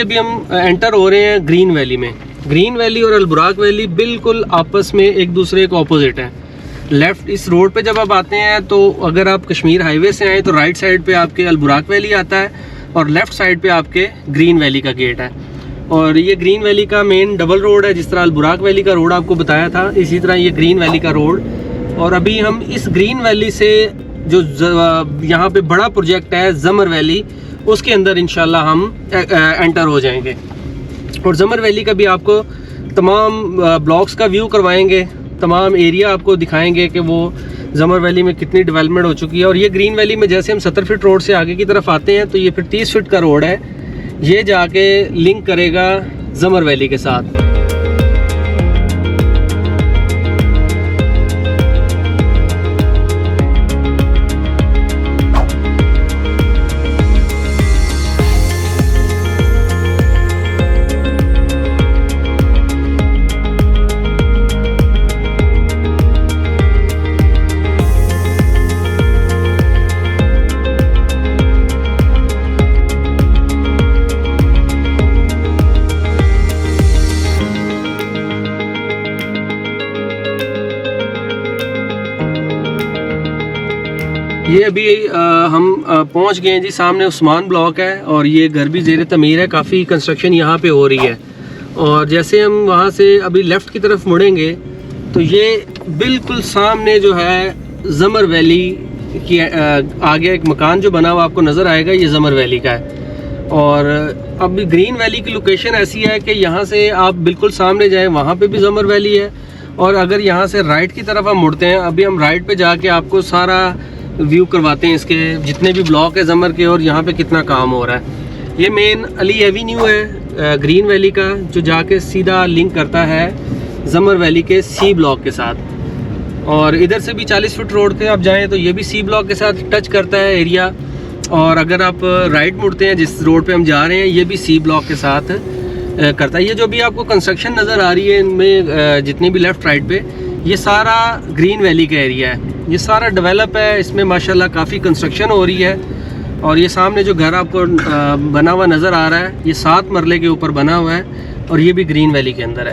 अभी हम एंटर हो रहे हैं ग्रीन वैली में। ग्रीन वैली और अलबुराक वैली बिल्कुल आपस में एक दूसरे के ऑपोजिट हैं। लेफ़्ट इस रोड पे जब आप आते हैं तो अगर आप कश्मीर हाईवे से आए तो राइट साइड पे आपके अलबुराक वैली आता है और लेफ़्ट साइड पे आपके ग्रीन वैली का गेट है। और ये ग्रीन वैली का मेन डबल रोड है, जिस तरह अलबुराक वैली का रोड आपको बताया था, इसी तरह ये ग्रीन वैली का रोड। और अभी हम इस ग्रीन वैली से जो यहाँ पे बड़ा प्रोजेक्ट है ज़मर वैली, उसके अंदर इंशाल्लाह हम एंटर हो जाएंगे। और ज़मर वैली का भी आपको तमाम ब्लॉक्स का व्यू करवाएंगे, तमाम एरिया आपको दिखाएंगे कि वो ज़मर वैली में कितनी डेवलपमेंट हो चुकी है। और ये ग्रीन वैली में जैसे हम 70 फीट रोड से आगे की तरफ आते हैं तो ये फिर 30 फीट का रोड है, ये जाके लिंक करेगा ज़मर वैली के साथ। ये अभी हम पहुंच गए हैं जी, सामने उस्मान ब्लॉक है और ये घर भी ज़ेर तमीर है, काफ़ी कंस्ट्रक्शन यहाँ पे हो रही है। और जैसे हम वहाँ से अभी लेफ़्ट की तरफ मुड़ेंगे तो ये बिल्कुल सामने जो है ज़मर वैली की आगे एक मकान जो बना हुआ आपको नज़र आएगा, ये ज़मर वैली का है। और अब ग्रीन वैली की लोकेशन ऐसी है कि यहाँ से आप बिल्कुल सामने जाएँ वहाँ पे भी ज़मर वैली है, और अगर यहाँ से राइट की तरफ हम मुड़ते हैं, अभी हम राइट पे जाके आपको सारा व्यू करवाते हैं इसके जितने भी ब्लॉक है ज़मर के और यहाँ पे कितना काम हो रहा है। ये मेन अली एवेन्यू है ग्रीन वैली का, जो जाके सीधा लिंक करता है ज़मर वैली के सी ब्लॉक के साथ। और इधर से भी 40 फुट रोड पे आप जाएं तो ये भी सी ब्लॉक के साथ टच करता है एरिया। और अगर आप राइट मुड़ते हैं जिस रोड पे हम जा रहे हैं, ये भी सी ब्लॉक के साथ करता है। ये जो भी आपको कंस्ट्रक्शन नज़र आ रही है इनमें जितनी भी लेफ़्ट राइट पे, ये सारा ग्रीन वैली का एरिया है, ये सारा डेवलप है, इसमें माशाल्लाह काफ़ी कंस्ट्रक्शन हो रही है। और ये सामने जो घर आपको बना हुआ नज़र आ रहा है, ये 7 मरले के ऊपर बना हुआ है और ये भी ग्रीन वैली के अंदर है।